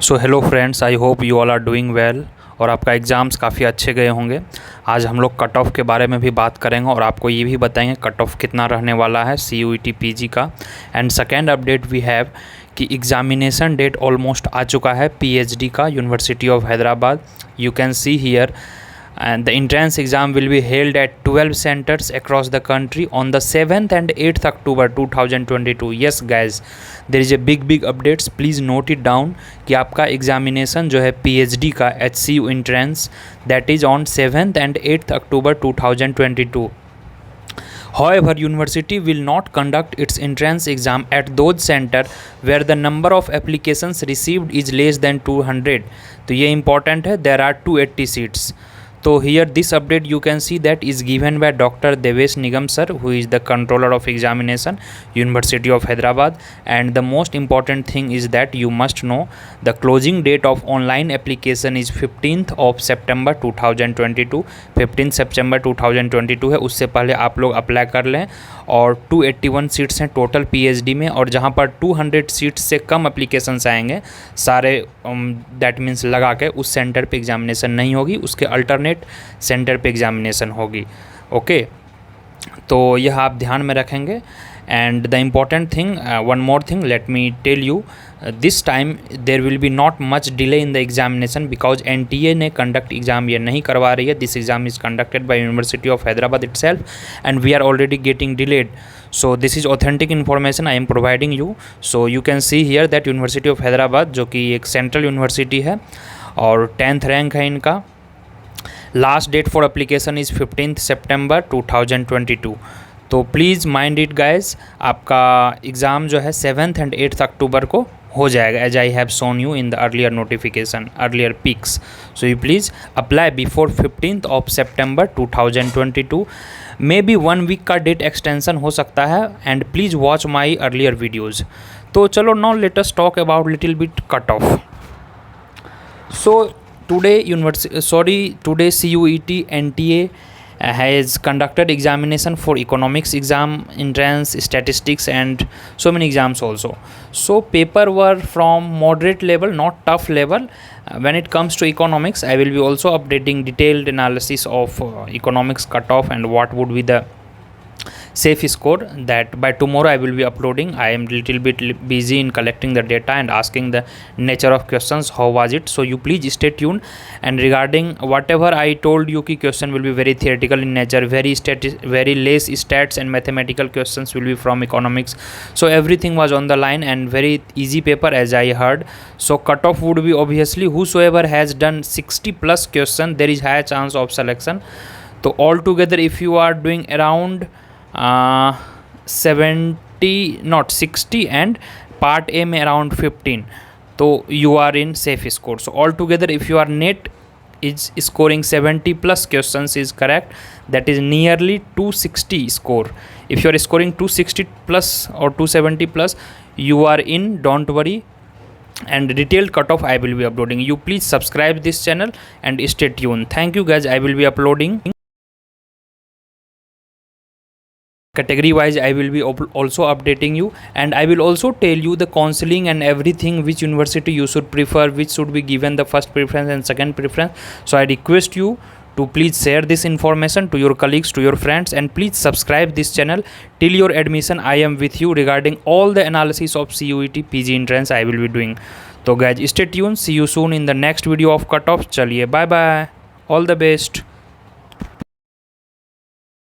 So hello friends, I hope you all are doing well और आपका exams काफ़ी अच्छे गए होंगे। आज हम लोग कट ऑफ के बारे में भी बात करेंगे और आपको ये भी बताएंगे कट ऑफ कितना रहने वाला है CUET PG का। And second update we have कि एग्ज़ामिनेशन डेट ऑलमोस्ट आ चुका है PhD का university of Hyderabad. You can see here and the entrance exam will be held at 12 centers across the country on the 7th and 8th October 2022. yes guys, there is a big updates, please note it down कि आपका examination जो है PhD का HCU entrance that is on 7th and 8th October 2022. However, university will not conduct its entrance exam at those center where the number of applications received is less than 200. तो ये important है, there are 280 seats. So here this update you can see that is given by Dr. Devesh Nigam sir, who is the controller of examination University of Hyderabad. And the most important thing is that you must know the closing date of online application is 15th of September 2022. 15 September 2022 है, उससे पहले आप लोग apply कर लें। और 281 seats हैं total PhD में, और जहाँ पर 200 सीट्स से कम एप्लीकेशंस आएंगे सारे दैट मीन्स लगा के उस सेंटर पे एग्जामिनेशन नहीं होगी, उसके अल्टरनेट सेंटर पे एग्जामिनेशन होगी। ओके, तो यह आप ध्यान में रखेंगे। And the important thing, one more thing, let me tell you, this time there will be not much delay in the examination because NTA ने कंडक्ट एग्जाम ये नहीं करवा रही है। This exam is conducted by university of Hyderabad itself and we are already getting delayed. So this is authentic information I am providing you. So you can see here that University of Hyderabad जो कि एक central university है और 10th rank है इनका। Last date for application is 15th September 2022. तो please mind it guys, आपका exam जो है 7th and 8th October को हो जाएगा, as I have shown you in the earlier notification, earlier pics. So you please apply before 15th of September 2022. May be 1 week का date extension हो सकता है. And please watch my earlier videos. तो चलो now let us talk about little bit cut off. So today CUET NTA has conducted examination for economics exam, entrance, statistics and so many exams also. So paper were from moderate level, not tough level. When it comes to economics, I will be also updating detailed analysis of economics cutoff and what would be the safe score that by tomorrow I will be uploading. I am little bit busy in collecting the data and asking the nature of questions, how was it. So you please stay tuned. And regarding whatever I told you ki question will be very theoretical in nature, very less stats and mathematical questions will be from economics. So everything was on the line and very easy paper as I heard. So cutoff would be obviously whosoever has done 60 plus question, there is high chance of selection. So altogether if you are doing around 70 not 60 and part A में around 15, तो you are in safe score. So altogether if you are net is scoring 70 plus questions is correct, that is nearly 260 score. If you are scoring 260 plus or 270 plus, you are in, don't worry. And detailed cutoff I will be uploading. You please subscribe this channel and stay tuned. Thank you guys. I will be uploading category wise. I will be also updating you, and I will also tell you the counseling and everything, which university you should prefer, which should be given the first preference and second preference. So I request you to please share this information to your colleagues, to your friends, and please subscribe this channel. Till your admission I am with you regarding all the analysis of CUET PG entrance I will be doing. So guys, stay tuned. See you soon in the next video of cutoff. Chaliye, bye bye, all the best.